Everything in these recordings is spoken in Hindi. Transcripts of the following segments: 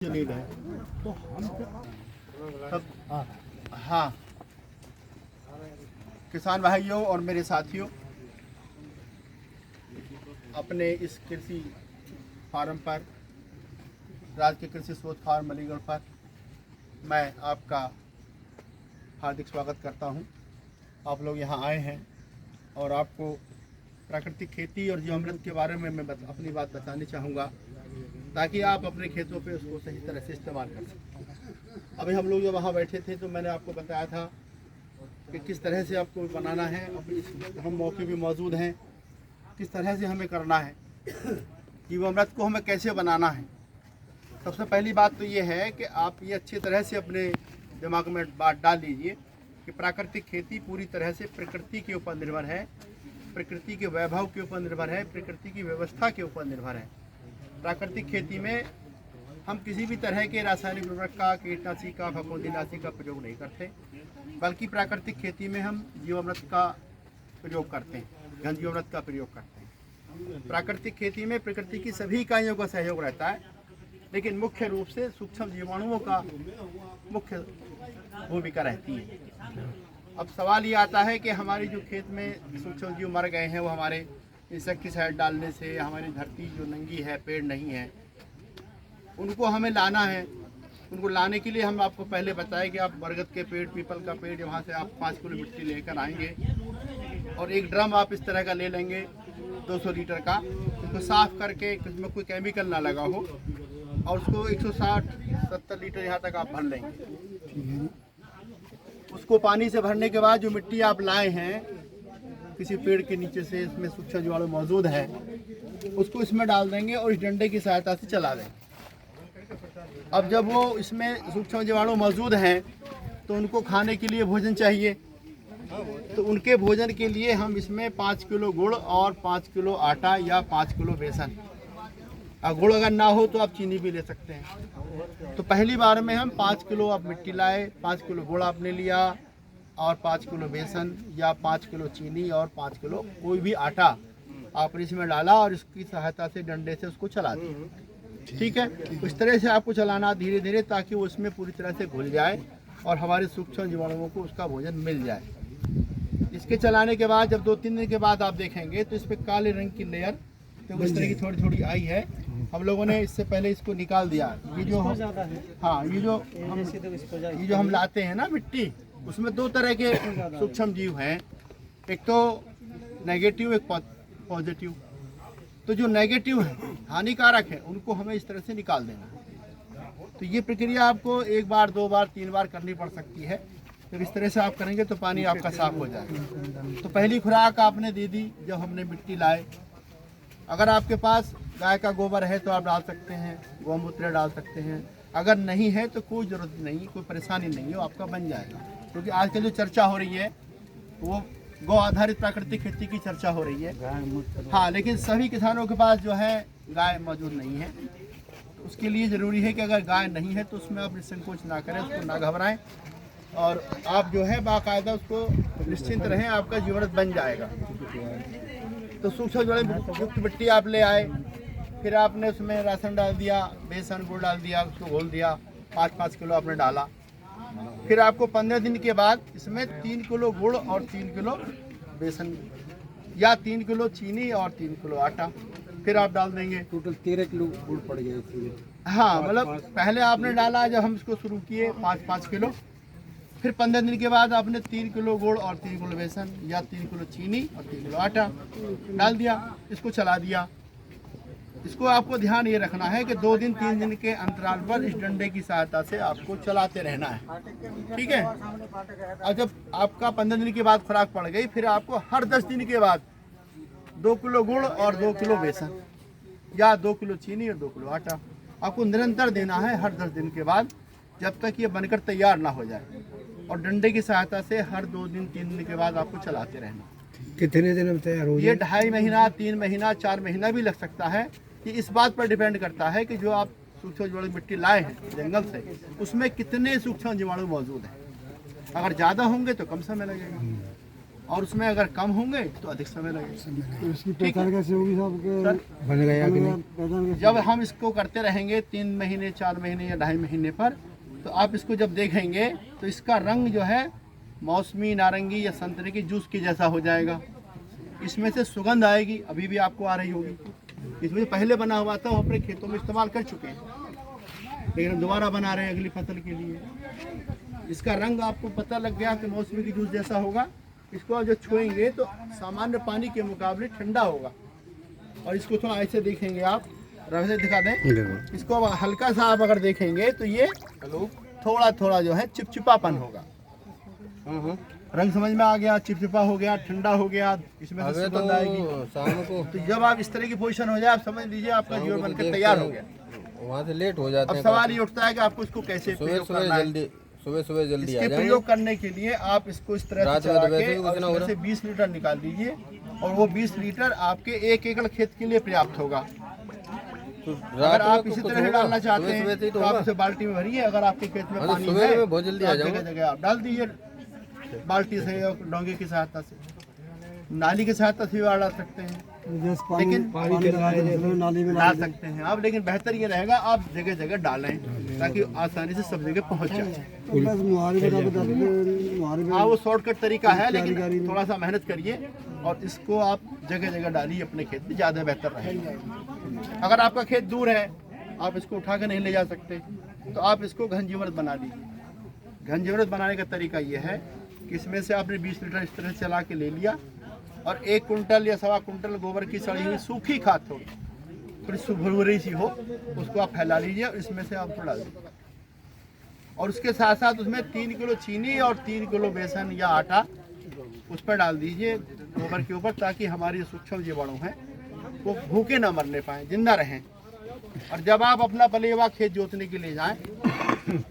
जलील है तो हम सब हाँ किसान भाइयों और मेरे साथियों, अपने इस कृषि फार्म पर, राजकीय कृषि शोध फार्म अलीगढ़ पर मैं आपका हार्दिक स्वागत करता हूं। आप लोग यहां आए हैं और आपको प्राकृतिक खेती और जीवामृत के बारे में मैं अपनी बात बतानी चाहूँगा, ताकि आप अपने खेतों पे उसको सही तरह से इस्तेमाल कर सकें। अभी हम लोग जब वहाँ बैठे थे तो मैंने आपको बताया था कि किस तरह से आपको बनाना है। अब हम मौके भी मौजूद हैं, किस तरह से हमें करना है, जीवामृत को हमें कैसे बनाना है। सबसे पहली बात तो ये है कि आप ये अच्छी तरह से अपने दिमाग में बात डाल लीजिए कि प्राकृतिक खेती पूरी तरह से प्रकृति के ऊपर निर्भर है, प्रकृति के वैभव के ऊपर निर्भर है, प्रकृति की व्यवस्था के ऊपर निर्भर है। प्राकृतिक खेती में हम किसी भी तरह के रासायनिक उर्वरक का, कीटनाशी का, फफूंदीनाशी का प्रयोग नहीं करते, बल्कि प्राकृतिक खेती में हम जीवामृत का प्रयोग करते हैं, घन जीवामृत का प्रयोग करते हैं। प्राकृतिक खेती में प्रकृति की सभी इकाइयों का सहयोग रहता है, लेकिन मुख्य रूप से सूक्ष्म जीवाणुओं का मुख्य भूमिका रहती है। अब सवाल ये आता है कि हमारी जो खेत में सूक्ष्म जीव मर गए हैं, वो हमारे इंसेक्टिसाइड डालने से, हमारी धरती जो नंगी है, पेड़ नहीं है, उनको हमें लाना है। उनको लाने के लिए हम आपको पहले बताएं कि आप बरगद के पेड़, पीपल का पेड़, वहाँ से आप 5 किलो मिट्टी लेकर आएंगे और एक ड्रम आप इस तरह का ले लेंगे 200 लीटर का। उसको साफ़ करके, उसमें कोई केमिकल ना लगा हो, और उसको 160-70 लीटर यहाँ तक आप भर लेंगे। उसको पानी से भरने के बाद जो मिट्टी आप लाए हैं किसी पेड़ के नीचे से, इसमें सूक्ष्म जीवाणु मौजूद है, उसको इसमें डाल देंगे और इस डंडे की सहायता से चला देंगे। अब जब वो इसमें सूक्ष्म जीवाणु मौजूद हैं तो उनको खाने के लिए भोजन चाहिए, तो उनके भोजन के लिए हम इसमें 5 किलो गुड़ और 5 किलो आटा या 5 किलो बेसन, गुड़ अगर ना हो तो आप चीनी भी ले सकते हैं। तो पहली बार में हम 5 किलो आप मिट्टी लाए, 5 किलो गुड़ आपने लिया और 5 किलो बेसन या 5 किलो चीनी और 5 किलो कोई भी आटा आपने इसमें डाला और इसकी सहायता से डंडे से उसको चला दिया। ठीक है, इस तरह से आपको चलाना धीरे धीरे, ताकि वो उसमें पूरी तरह से घुल जाए और हमारे सूक्ष्म जीवाणुओं को उसका भोजन मिल जाए। इसके चलाने के बाद जब 2-3 दिन के बाद आप देखेंगे तो इस पर काले रंग की लेयर तो इस तरह की थोड़ी थोड़ी आई है। हम लोगों ने इससे पहले इसको निकाल दिया। ये जो हम लाते हैं ना मिट्टी, उसमें 2 तरह के सूक्ष्म जीव हैं, एक तो नेगेटिव, एक पॉजिटिव। तो जो नेगेटिव है, हानिकारक है, उनको हमें इस तरह से निकाल देना है। तो ये प्रक्रिया आपको 1 बार, 2 बार, 3 बार करनी पड़ सकती है। जब इस तरह से आप करेंगे तो पानी आपका साफ हो जाएगा। तो पहली खुराक आपने दे दी जब हमने मिट्टी लाए। अगर आपके पास गाय का गोबर है तो आप डाल सकते हैं, गौमूत्र डाल सकते हैं। अगर नहीं है तो कोई ज़रूरत नहीं, कोई परेशानी नहीं है, आपका बन जाएगा। क्योंकि आजकल जो चर्चा हो रही है वो गौ आधारित प्राकृतिक खेती की चर्चा हो रही है। हाँ, लेकिन सभी किसानों के पास जो है गाय मौजूद नहीं है। तो उसके लिए ज़रूरी है कि अगर गाय नहीं है तो उसमें आप निसंकोच ना करें, उसको ना घबराएं और आप जो है बाकायदा उसको निश्चिंत रहें, आपका जीवामृत बन जाएगा। तो सूक्ष्म जीवाणु युक्त मिट्टी आप ले आए, फिर आपने उसमें राशन डाल दिया, बेसन गुड़ डाल दिया, उसको घोल दिया, 5-5 किलो आपने डाला। फिर आपको 15 दिन के बाद इसमें 3 किलो गुड़ और 3 किलो बेसन या 3 किलो चीनी और 3 किलो आटा फिर आप डाल देंगे। टोटल 13 किलो गुड़ पड़ गया। हाँ, मतलब पहले आपने डाला जब हम इसको शुरू किए 5-5 किलो, फिर 15 दिन के बाद आपने 3 किलो गुड़ और 3 किलो बेसन या 3 किलो चीनी और 3 किलो आटा डाल दिया, इसको चला दिया। इसको आपको ध्यान ये रखना है कि 2 दिन 3 दिन के अंतराल पर इस डंडे की सहायता से आपको चलाते रहना है। ठीक है, और जब आपका 15 दिन के बाद खुराक पड़ गई, फिर आपको हर 10 दिन के बाद 2 किलो गुड़ और 2 किलो बेसन या 2 किलो चीनी और 2 किलो आटा आपको निरंतर देना है हर 10 दिन के बाद, जब तक ये बनकर तैयार ना हो जाए। और डंडे की सहायता से हर 2 दिन 3 दिन के बाद आपको चलाते रहना। कितने दिन में तैयार हो? ये 2.5 महीना, 3 महीना, 4 महीना भी लग सकता है। ये इस बात पर डिपेंड करता है कि जो आप सूक्ष्म जीवाणु मिट्टी लाए हैं जंगल से, उसमें कितने सूक्ष्म जीवाणु मौजूद हैं। अगर ज़्यादा होंगे तो कम समय लगेगा और उसमें अगर कम होंगे तो अधिक समय लगेगा। तो इसकी पहचान कैसे होगी साहब के बन गया कि नहीं? पहचान कैसे? जब हम इसको करते रहेंगे 3 महीने 4 महीने या 2.5 महीने पर, तो आप इसको जब देखेंगे तो इसका रंग जो है मौसमी नारंगी या संतरे की जूस के जैसा हो जाएगा। इसमें से सुगंध आएगी, अभी भी आपको आ रही होगी। इसमें पहले बना हुआ था वो अपने खेतों में इस्तेमाल कर चुके हैं, लेकिन हम दोबारा बना रहे हैं अगली फसल के लिए। इसका रंग आपको पता लग गया कि मौसमी की जूस जैसा होगा। इसको आप जब छुएंगे तो सामान्य पानी के मुकाबले ठंडा होगा। और इसको थोड़ा ऐसे देखेंगे आप, रवैसे दिखा दें इसको। अब हल्का सा आप अगर देखेंगे तो ये थोड़ा थोड़ा जो है चिपचिपापन होगा। रंग समझ में आ गया, चिपचिपा हो गया, ठंडा हो गया, इसमें से सुगंध आएगी। शाम को तो जब आप इस तरह की पोजीशन हो जाए, आप समझ लीजिए आपका जीवन बनकर तैयार हो गया। वहाँ से लेट हो जाते अब हैं। सवाल ये उठता है कि आपको इसको कैसे प्रयोग करना है। सुबह जल्दी इसके प्रयोग करने के लिए आप इसको इस तरह से चला के और इसमें से 20 लीटर निकाल दीजिए, और वो 20 लीटर आपके 1 एकड़ खेत के लिए पर्याप्त होगा। अगर आप इसी तरह डालना चाहते हैं तो आप इसे बाल्टी में भरिए। अगर आपके खेत में पानी है बहुत जल्दी आ जगह जगह आप डाल दीजिए, बाल्टी से या डोंगे की सहायता से, नाली की सहायता से भी डाल सकते हैं। लेकिन नाली में डाल सकते हैं आप, लेकिन बेहतर ये रहेगा आप जगह जगह डालें ताकि आसानी से सब जगह पहुंच जाए। हाँ, वो शॉर्टकट तरीका है, लेकिन थोड़ा सा मेहनत करिए और इसको आप जगह जगह डालिए अपने खेत में, ज़्यादा बेहतर रहेगा। अगर आपका खेत दूर है, आप इसको उठा कर नहीं ले जा सकते, तो आप इसको घनजीवरत बना लीजिए। घनजीवरत बनाने का तरीका ये है कि इसमें से आपने 20 लीटर इस तरह से चला के ले लिया, और 1 कुंटल या 1.25 कुंटल गोबर की सड़ी हुई सूखी खाद थोड़ी थोड़ी सुभुरी सी हो, उसको आप फैला लीजिए और इसमें से आप डाल दीजिए। और उसके साथ साथ उसमें 3 किलो चीनी और 3 किलो बेसन या आटा उस पर डाल दीजिए गोबर के ऊपर, ताकि हमारी सूक्ष्म जीवाणु हैं वो भूखे ना मरने पाएँ, जिंदा रहें। और जब आप अपना पले हुआ खेत जोतने के लिए जाएं,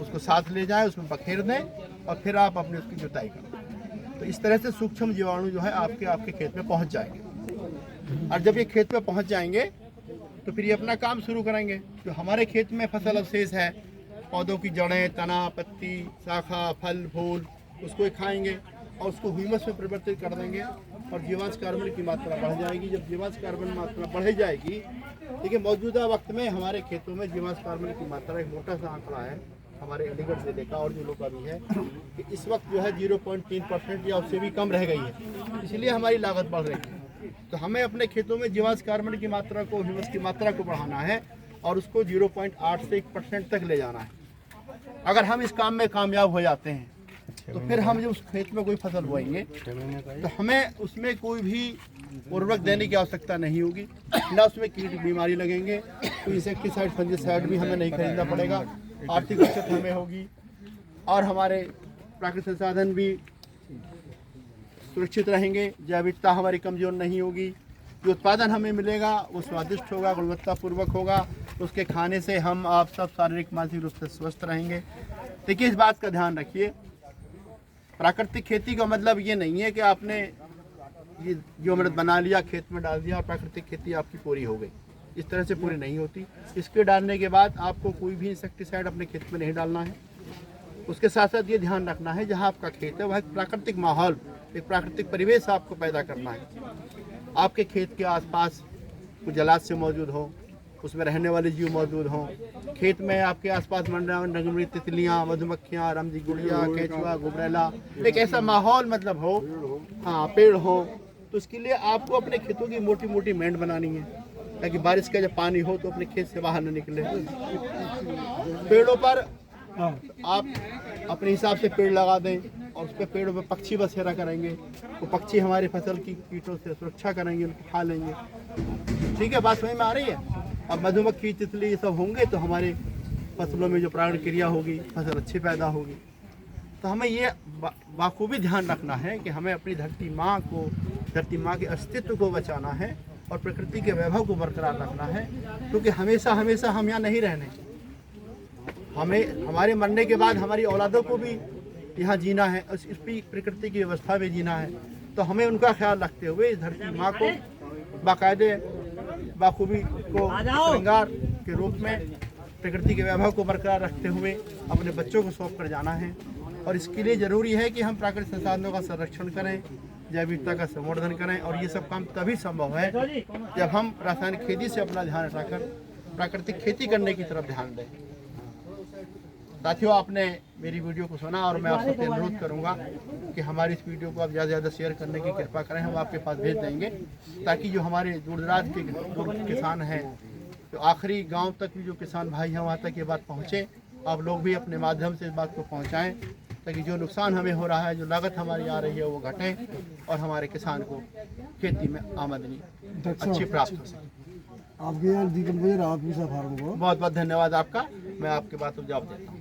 उसको साथ ले जाएं, उसमें बखेर दें और फिर आप अपनी उसकी जुताई करें। तो इस तरह से सूक्ष्म जीवाणु जो है आपके खेत में पहुंच जाएंगे। और जब ये खेत में पहुंच जाएंगे तो फिर ये अपना काम शुरू करेंगे। जो हमारे खेत में फसल अवशेष है, पौधों की जड़ें, तना, पत्ती, शाखा, फल, फूल, उसको ये खाएंगे और उसको ह्यूमस में परिवर्तित कर देंगे और जीवांश कार्बन की मात्रा बढ़ जाएगी। जब जीवांश कार्बन मात्रा बढ़ जाएगी, देखिए मौजूदा वक्त में हमारे खेतों में जीवांश कार्बन की मात्रा एक मोटा सा आंकड़ा है हमारे अलीगढ़ जिले का और जिलों का भी है कि इस वक्त जो है 0.3% या उससे भी कम रह गई है। इसलिए हमारी लागत बढ़ रही है। तो हमें अपने खेतों में जीवांश कार्बन की मात्रा को, ह्यूमस की मात्रा को बढ़ाना है और उसको 0.8 से 1% तक ले जाना है। अगर हम इस काम में कामयाब हो जाते हैं तो फिर हम जब उस खेत में कोई फसल बोएंगे तो हमें उसमें कोई भी उर्वरक देने की आवश्यकता नहीं होगी, ना उसमें कीट बीमारी लगेंगे, कोई इंसेक्टिसाइड फंजिसाइड भी हमें नहीं खरीदना पड़ेगा। आर्थिक बचत हमें होगी और हमारे प्राकृतिक संसाधन भी सुरक्षित रहेंगे, जैविकता हमारी कमज़ोर नहीं होगी। जो उत्पादन हमें मिलेगा वो स्वादिष्ट होगा, गुणवत्तापूर्वक होगा, उसके खाने से हम आप सब शारीरिक मानसिक रूप से स्वस्थ रहेंगे। देखिए, इस बात का ध्यान रखिए, प्राकृतिक खेती का मतलब ये नहीं है कि आपने ये जो अमृत बना लिया, खेत में डाल दिया और प्राकृतिक खेती आपकी पूरी हो गई। इस तरह से पूरी नहीं होती। इसके डालने के बाद आपको कोई भी इंसेक्टिसाइड अपने खेत में नहीं डालना है। उसके साथ साथ ये ध्यान रखना है जहाँ आपका खेत है वह एक प्राकृतिक माहौल, एक प्राकृतिक परिवेश आपको पैदा करना है। आपके खेत के आसपास कुछ जलाशय मौजूद हो, उसमें रहने वाले जीव मौजूद हों। खेत में आपके आसपास रंगमरी तितलियाँ, मधुमक्खियाँ, रमजी गुड़िया, केचुआ, गुबरेला, एक ऐसा माहौल मतलब हो, हाँ पेड़ हो। तो उसके लिए आपको अपने खेतों की मोटी मोटी मेंढ बनानी है ताकि बारिश का जब पानी हो तो अपने खेत से बाहर न निकले। पेड़ों पर आप अपने हिसाब से पेड़ लगा दें और उस पर पेड़ों पर पक्षी बसेरा करेंगे, वो पक्षी हमारी फसल की कीटों से सुरक्षा करेंगे, उनको खा लेंगे। ठीक है, बात समझ में आ रही है। अब मधुमक्खी, तितली ये सब होंगे तो हमारे फसलों में जो परागण क्रिया होगी, फसल अच्छी पैदा होगी। तो हमें ये बाखूबी ध्यान रखना है कि हमें अपनी धरती माँ के अस्तित्व को बचाना है और प्रकृति के वैभव को बरकरार रखना है, क्योंकि हमेशा हमेशा हम यहाँ नहीं रहने। हमें हमारे मरने के बाद हमारी औलादों को भी यहाँ जीना है, इस प्रकृति की व्यवस्था में जीना है। तो हमें उनका ख्याल रखते हुए इस धरती माँ को बाकायदे बाखूबी को श्रृंगार के रूप में प्रकृति के वैभव को बरकरार रखते हुए अपने बच्चों को सौंप कर जाना है। और इसके लिए ज़रूरी है कि हम प्राकृतिक संसाधनों का संरक्षण करें, जैविकता का संवर्धन करें। और ये सब काम तभी संभव है जब हम रासायनिक खेती से अपना ध्यान हटाकर प्राकृतिक खेती करने की तरफ ध्यान दें। साथियों, आपने मेरी वीडियो को सुना और मैं आप सबसे अनुरोध करूंगा कि हमारी इस वीडियो को आप ज़्यादा से ज़्यादा शेयर करने की कृपा करें। हम आपके पास भेज देंगे ताकि जो हमारे दूर दराज के जो किसान हैं, तो आखिरी गांव तक भी जो किसान भाई हैं वहाँ तक ये बात पहुँचे। आप लोग भी अपने माध्यम से इस बात को पहुँचाएँ ताकि जो नुकसान हमें हो रहा है, जो लागत हमारी आ रही है, वो घटे और हमारे किसान को खेती में आमदनी अच्छी प्राप्त हो सके। आपके यहाँ डिकम्पोजर आप भी फार्म को बहुत बहुत धन्यवाद आपका। मैं आपके बात को जवाब देता हूँ।